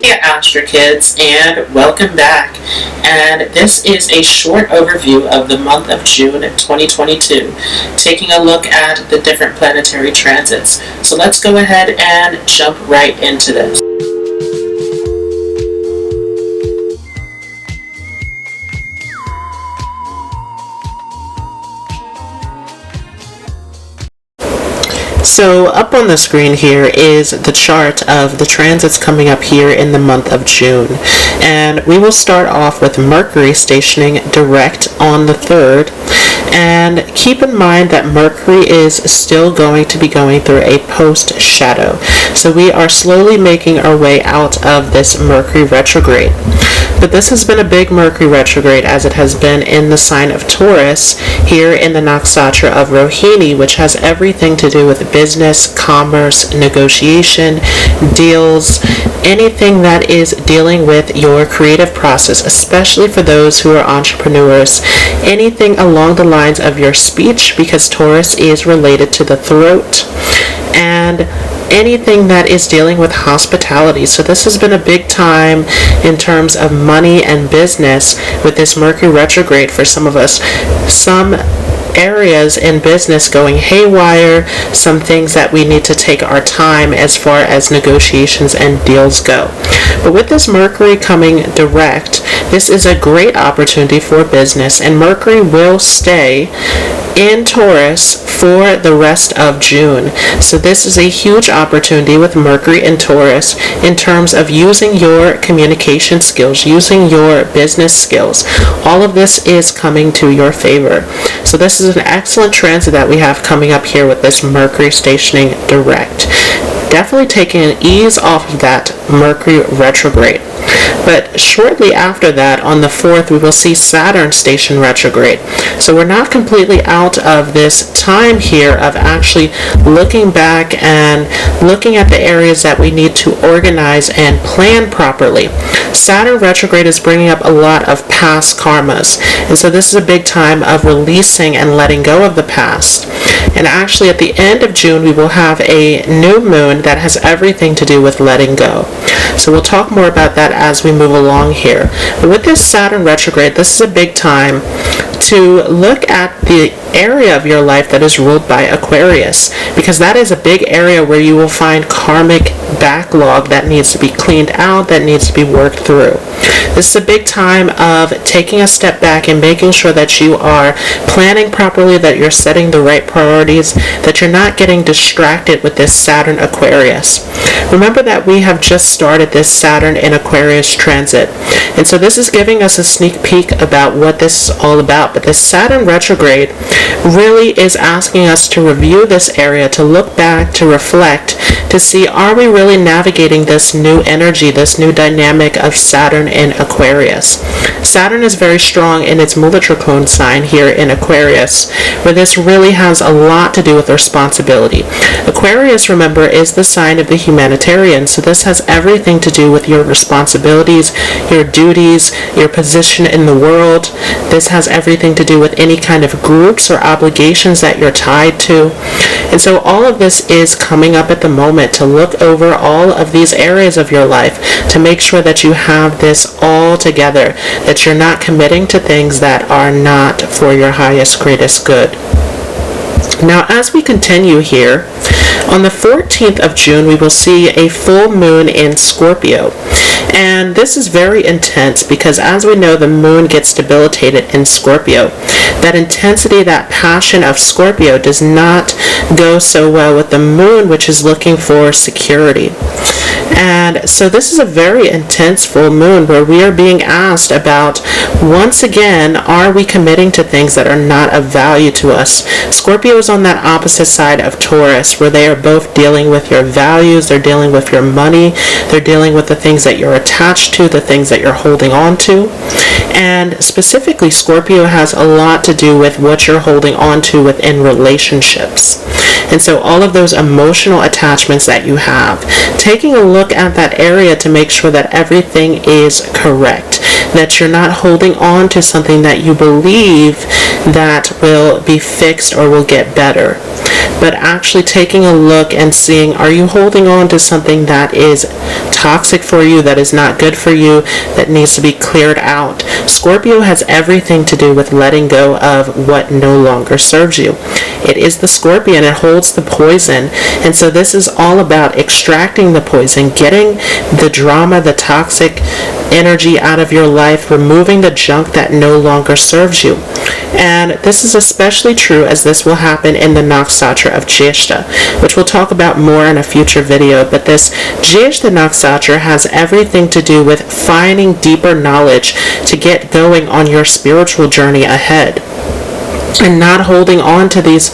Hey Astro Kids, and welcome back. And this is a short overview of the month of June 2022, taking a look at the different planetary transits. So let's go ahead and jump right into this. So up on the screen here is the chart of the transits coming up here in the month of June. And we will start off with Mercury stationing direct on the 3rd. And keep in mind that Mercury is still going to be going through a post-shadow. So we are slowly making our way out of this Mercury retrograde. But this has been a big Mercury retrograde, as it has been in the sign of Taurus here in the nakshatra of Rohini, which has everything to do with business, commerce, negotiation, deals, anything that is dealing with your creative process, especially for those who are entrepreneurs, anything along the lines of your speech, because Taurus is related to the throat, and anything that is dealing with hospitality. So this has been a big time in terms of money and business with this Mercury retrograde for some of us. Some areas in business going haywire, some things that we need to take our time as far as negotiations and deals go. But with this Mercury coming direct, this is a great opportunity for business, and Mercury will stay in Taurus for the rest of June. So this is a huge opportunity with Mercury in Taurus in terms of using your communication skills, using your business skills. All of this is coming to your favor. So this is an excellent transit that we have coming up here with this Mercury stationing direct. Definitely taking an ease off of that Mercury retrograde. But shortly after that, on the 4th, we will see Saturn station retrograde. So we're not completely out of this time here of actually looking back and looking at the areas that we need to organize and plan properly. Saturn retrograde is bringing up a lot of past karmas. And so this is a big time of releasing and letting go of the past. And actually at the end of June, we will have a new moon that has everything to do with letting go. So we'll talk more about that as we move along here. But with this Saturn retrograde, this is a big time to look at the area of your life that is ruled by Aquarius, because that is a big area where you will find karmic backlog that needs to be cleaned out, that needs to be worked through. This is a big time of taking a step back and making sure that you are planning properly, that you're setting the right priorities, that you're not getting distracted with this Saturn Aquarius. Remember that we have just started this Saturn in Aquarius transit, and so this is giving us a sneak peek about what this is all about. But this Saturn retrograde really is asking us to review this area, to look back, to reflect, to see, are we really navigating this new energy, this new dynamic of Saturn in Aquarius. Saturn is very strong in its Mula-Trikona sign here in Aquarius, where this really has a lot to do with responsibility. Aquarius, remember, is the sign of the humanitarian, so this has everything to do with your responsibilities, your duties, your position in the world. This has everything to do with any kind of groups or obligations that you're tied to. And so all of this is coming up at the moment, to look over all of these areas of your life, to make sure that you have this all together, that you're not committing to things that are not for your highest, greatest good. Now, as we continue here, on the 14th of June, we will see a full moon in Scorpio. And this is very intense because, as we know, the moon gets debilitated in Scorpio. That intensity, that passion of Scorpio does not go so well with the moon, which is looking for security. And so this is a very intense full moon where we are being asked about, once again, are we committing to things that are not of value to us? Scorpio is on that opposite side of Taurus, where they are both dealing with your values, they're dealing with your money, they're dealing with the things that you're attached to, the things that you're holding on to. And specifically, Scorpio has a lot to do with what you're holding on to within relationships. And so all of those emotional attachments that you have, taking a look at that area to make sure that everything is correct. that you're not holding on to something that you believe that will be fixed or will get better, but actually taking a look and seeing, are you holding on to something that is toxic for you, that is not good for you, that needs to be cleared out? Scorpio has everything to do with letting go of what no longer serves you. It is the Scorpion. It holds the poison. And so this is all about extracting the poison, getting the drama, the toxic energy out of your life, removing the junk that no longer serves you. And this is especially true as this will happen in the nakshatra of Jyeshta, which we'll talk about more in a future video. But this Jyeshta nakshatra has everything to do with finding deeper knowledge to get going on your spiritual journey ahead, and not holding on to these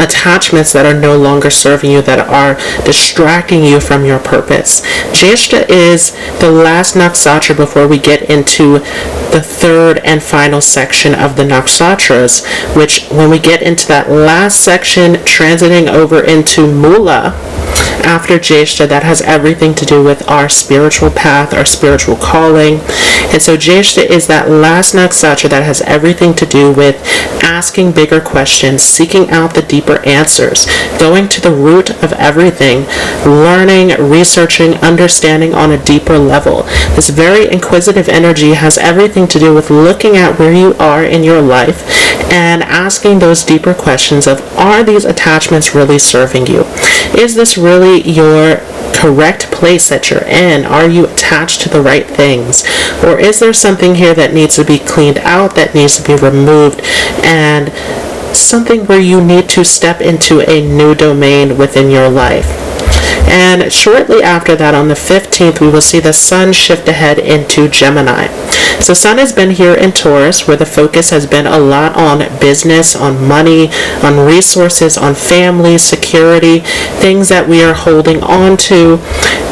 attachments that are no longer serving you, that are distracting you from your purpose. Jyeshta is the last nakshatra before we get into the third and final section of the nakshatras, which when we get into that last section, transiting over into Mula, after Jyeshta, that has everything to do with our spiritual path, our spiritual calling. And so Jyeshta is that last nakshatra that has everything to do with asking bigger questions, seeking out the deeper answers, going to the root of everything, learning, researching, understanding on a deeper level. This very inquisitive energy has everything to do with looking at where you are in your life and asking those deeper questions of, are these attachments really serving you? Is this really your correct place that you're in? Are you attached to the right things? Or is there something here that needs to be cleaned out, that needs to be removed, and something where you need to step into a new domain within your life? And shortly after that, on the 15th, we will see the Sun shift ahead into Gemini. So Sun has been here in Taurus, where the focus has been a lot on business, on money, on resources, on family, security, things that we are holding on to.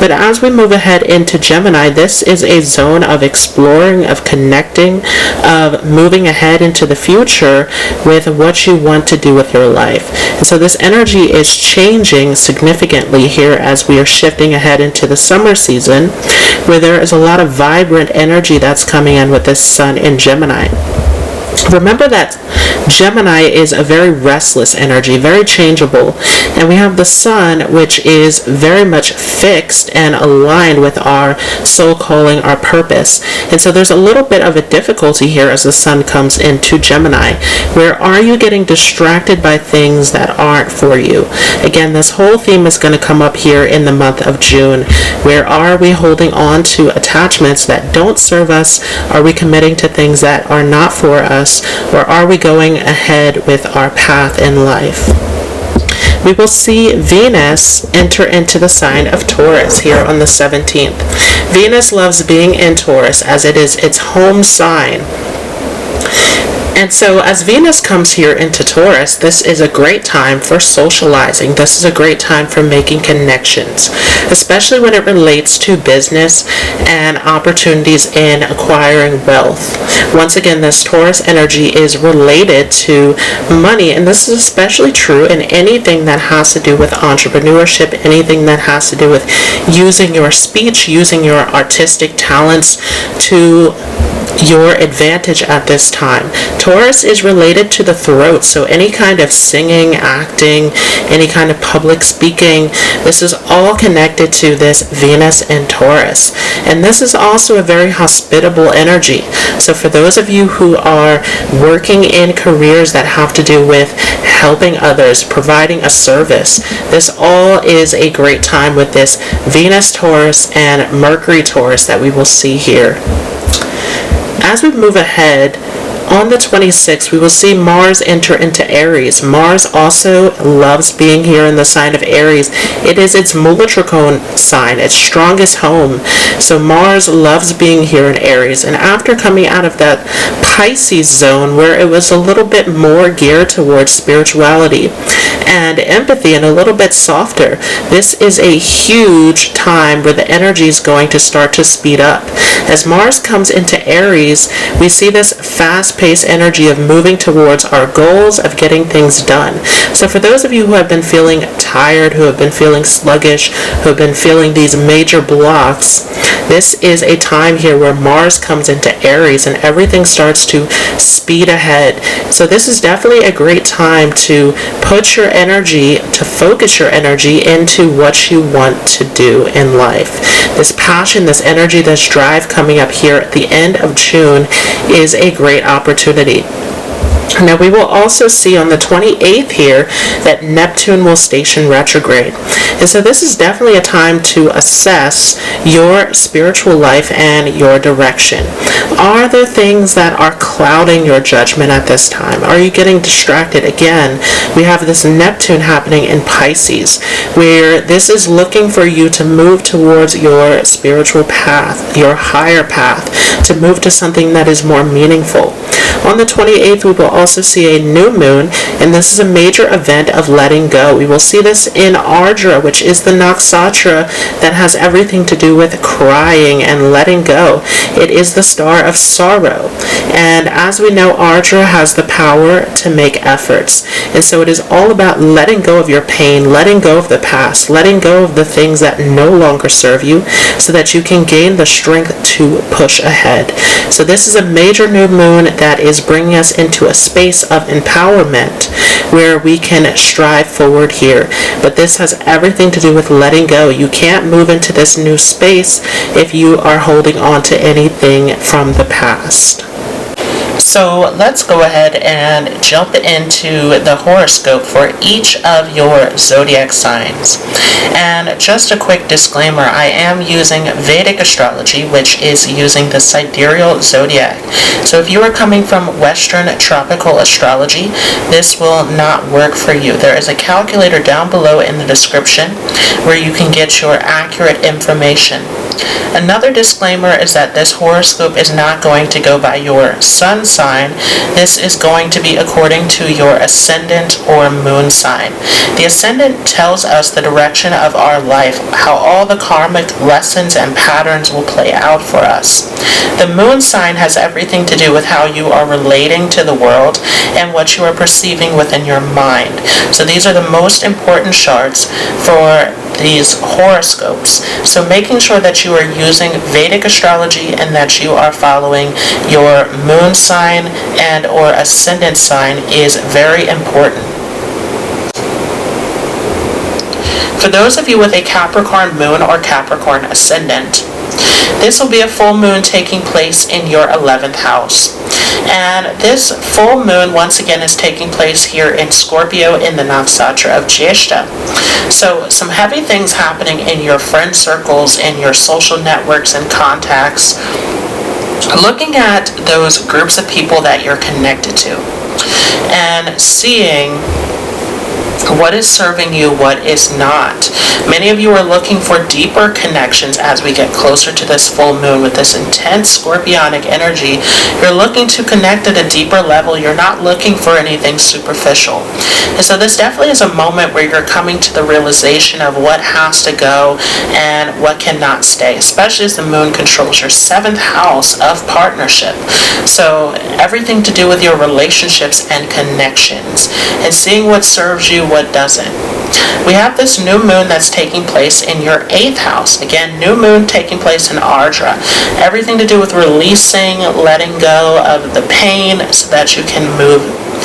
But as we move ahead into Gemini, this is a zone of exploring, of connecting, of moving ahead into the future with what you want to do with your life. And so this energy is changing significantly here as we are shifting ahead into the summer season, where there is a lot of vibrant energy that's coming in with this Sun in Gemini. Remember that Gemini is a very restless energy, very changeable, and we have the Sun, which is very much fixed and aligned with our soul calling, our purpose. And so there's a little bit of a difficulty here as the Sun comes into Gemini. Where are you getting distracted by things that aren't for you? Again, this whole theme is going to come up here in the month of June. Where are we holding on to attachments that don't serve us? Are we committing to things that are not for us? Or are we going ahead with our path in life? We will see Venus enter into the sign of Taurus here on the 17th. Venus loves being in Taurus as it is its home sign. And so as Venus comes here into Taurus, this is a great time for socializing. This is a great time for making connections, especially when it relates to business and opportunities in acquiring wealth. Once again, this Taurus energy is related to money, and this is especially true in anything that has to do with entrepreneurship, anything that has to do with using your speech, using your artistic talents to your advantage at this time. Taurus is related to the throat, so any kind of singing, acting, any kind of public speaking, this is all connected to this Venus in Taurus. And this is also a very hospitable energy. So for those of you who are working in careers that have to do with helping others, providing a service, this all is a great time with this Venus Taurus and Mercury Taurus that we will see here. As we move ahead, on the 26th, we will see Mars enter into Aries. Mars also loves being here in the sign of Aries. It is its Mula-Trikona sign, its strongest home. So Mars loves being here in Aries. And after coming out of that Pisces zone, where it was a little bit more geared towards spirituality and empathy and a little bit softer, this is a huge time where the energy is going to start to speed up. As Mars comes into Aries, we see this fast fast-paced energy of moving towards our goals, of getting things done. So for those of you who have been feeling tired, who have been feeling sluggish, who have been feeling these major blocks, this is a time here where Mars comes into Aries and everything starts to speed ahead. So this is definitely a great time to put your energy, to focus your energy into what you want to do in life. This passion, this energy, this drive coming up here at the end of June is a great opportunity. Now we will also see on the 28th here that Neptune will station retrograde. And so this is definitely a time to assess your spiritual life and your direction. Are there things that are clouding your judgment at this time? Are you getting distracted? Again, we have this Neptune happening in Pisces, where this is looking for you to move towards your spiritual path, your higher path, to move to something that is more meaningful. On the 28th, we will also see a new moon, and this is a major event of letting go. We will see this in Ardra, which is the nakshatra that has everything to do with crying and letting go. It is the star of sorrow. And as we know, Ardra has the power to make efforts. And so it is all about letting go of your pain, letting go of the past, letting go of the things that no longer serve you so that you can gain the strength to push ahead. So this is a major new moon that is bringing us into a space of empowerment where we can strive forward here. But this has everything to do with letting go. You can't move into this new space if you are holding on to anything from the past. So let's go ahead and jump into the horoscope for each of your zodiac signs. And just a quick disclaimer, I am using Vedic Astrology, which is using the sidereal zodiac. So if you are coming from Western tropical astrology, this will not work for you. There is a calculator down below in the description where you can get your accurate information. Another disclaimer is that this horoscope is not going to go by your sun sign. This is going to be according to your ascendant or moon sign. The ascendant tells us the direction of our life, how all the karmic lessons and patterns will play out for us. The moon sign has everything to do with how you are relating to the world and what you are perceiving within your mind. So these are the most important charts for these horoscopes. So making sure that you are using Vedic astrology and that you are following your moon sign and or ascendant sign is very important. For those of you with a Capricorn moon or Capricorn ascendant, this will be a full moon taking place in your 11th house. And this full moon, once again, is taking place here in Scorpio in the nakshatra of Jyeshta. So some heavy things happening in your friend circles, in your social networks and contacts. Looking at those groups of people that you're connected to and seeing what is serving you, what is not. Many of you are looking for deeper connections as we get closer to this full moon with this intense scorpionic energy. You're looking to connect at a deeper level. You're not looking for anything superficial. And so this definitely is a moment where you're coming to the realization of what has to go and what cannot stay, especially as the moon controls your 7th house of partnership. So everything to do with your relationships and connections and seeing what serves you, what doesn't. We have this new moon that's taking place in your 8th house. Again, new moon taking place in Ardra. Everything to do with releasing, letting go of the pain so that you can move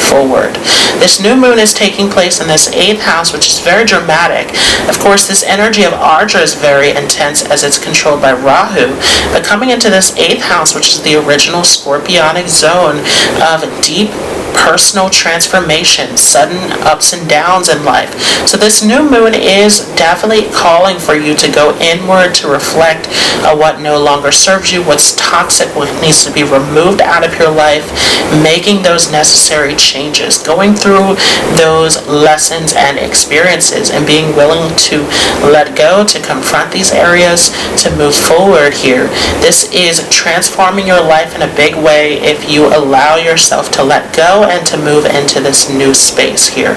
forward. This new moon is taking place in this 8th house, which is very dramatic. Of course, this energy of Ardra is very intense as it's controlled by Rahu, but coming into this 8th house, which is the original scorpionic zone of deep personal transformation, sudden ups and downs in life. So this new moon is definitely calling for you to go inward, to reflect what no longer serves you, what's toxic, what needs to be removed out of your life, making those necessary changes, going through those lessons and experiences and being willing to let go, to confront these areas, to move forward here. This is transforming your life in a big way if you allow yourself to let go grow and to move into this new space here.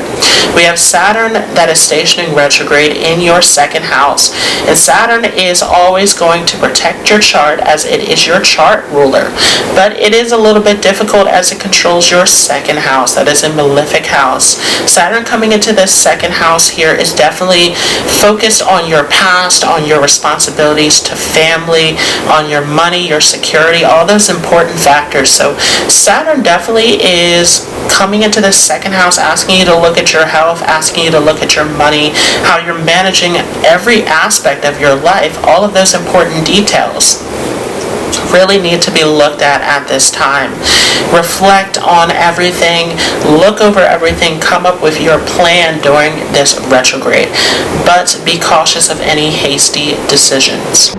We have Saturn that is stationing retrograde in your second house, and Saturn is always going to protect your chart as it is your chart ruler, but it is a little bit difficult as it controls your second house. That is a malefic house. Saturn coming into this second house here is definitely focused on your past, on your responsibilities to family, on your money, your security, all those important factors. So Saturn definitely is coming into this second house, asking you to look at your health, asking you to look at your money, how you're managing every aspect of your life. All of those important details really need to be looked at this time. Reflect on everything, look over everything, come up with your plan during this retrograde, but be cautious of any hasty decisions.